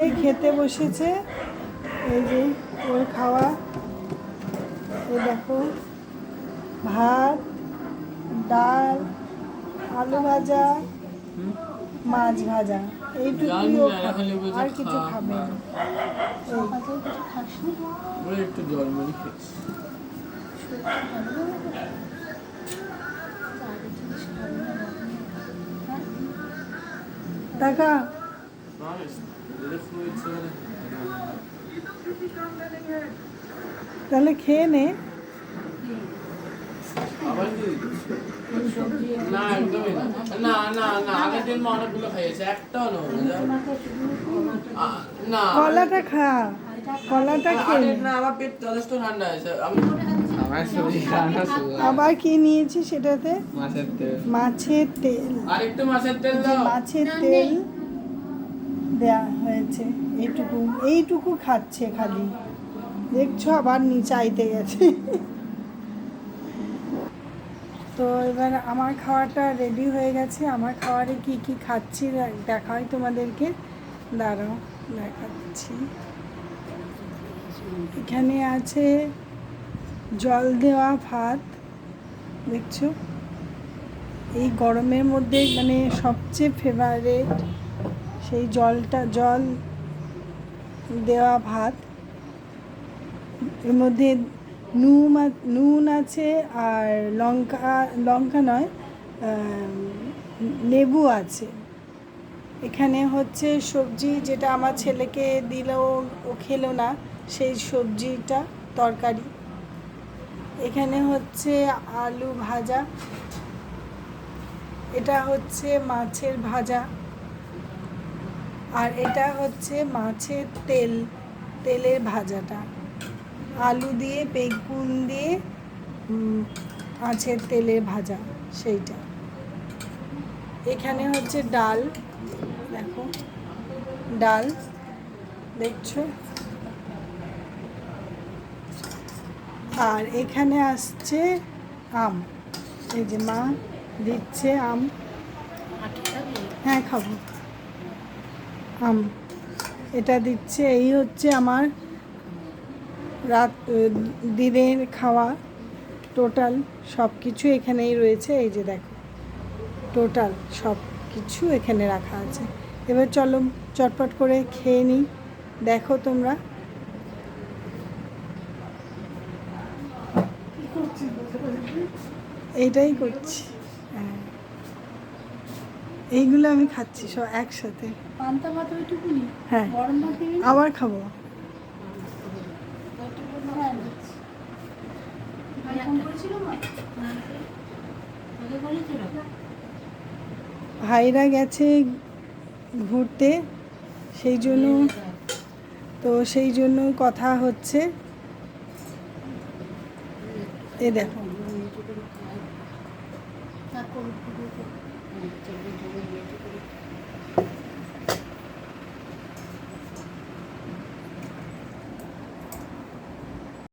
এই খেতে বসেছে, এই যে ওর খাওয়া, এই দেখো ভাত, ডাল, আলু ভাজা, মাছ ভাজা, এইটুকুই ও খাবে, আর কিছু খাবে না। একটু জল মুড়ি খেয়েছি। টাকা তাহলে খেয়ে নে। না একদমই না, না না আগের দিন অনেকগুলো খাইয়েছে, একটাও না। কলাটা খা, কলাটা খেয়ে নে। না আমার পেট যথেষ্ট ঠান্ডা আছে। আবার কি নিয়েছি সেটাতে? মাছের তেল। মাছের তেল, আরেকটু মাছের তেল দাও। মাছের তেল দেয়া হয়েছে। এইটুকু এইটুকু খাচ্ছে খালি, দেখছো আবার চাইতে গেছে। তো এবার আমার খাওয়াটা রেডি হয়ে গেছে। আমার খাওয়ারে কি কি খাচ্ছি দেখাই তোমাদেরকে, দাঁড়াও দেখাচ্ছি। এখানে আছে জল দেওয়া ভাত, দেখছো, এই গরমের মধ্যে মানে সবচেয়ে ফেভারিট সেই জল দেওয়া ভাত। এর মধ্যে নুন আছে আর লঙ্কা নয়, লেবু আছে। এখানে হচ্ছে সবজি, যেটা আমার ছেলেকে দিলেও ও খেলো না, সেই সবজিটা তরকারি। এখানে হচ্ছে আলু ভাজা, এটা হচ্ছে মাছের ভাজা, আর এটা হচ্ছে মাছের তেলের ভাজাটা, আলু দিয়ে বেগুন দিয়ে মাছের তেলের ভাজা সেইটা। এখানে হচ্ছে ডাল, দেখো ডাল দেখছো, আর এখানে আসছে আম, এই যে মা দিচ্ছে আম। হ্যাঁ খাবো আম, এটা দিচ্ছে। এই হচ্ছে আমার দিনের খাওয়া টোটাল, সব কিছু এখানেই রয়েছে। এই যে দেখো টোটাল সব কিছু এখানে রাখা আছে। এবার চলো চটপট করে খেয়ে নিই, দেখো তোমরা। এইটাই করছি, হ্যাঁ এইগুলো আমি খাচ্ছি সব একসাথে। হ্যাঁ আবার খাবো। ভাইরা গেছে ঘুরতে, সেই জন্য কথা হচ্ছে। এ দেখো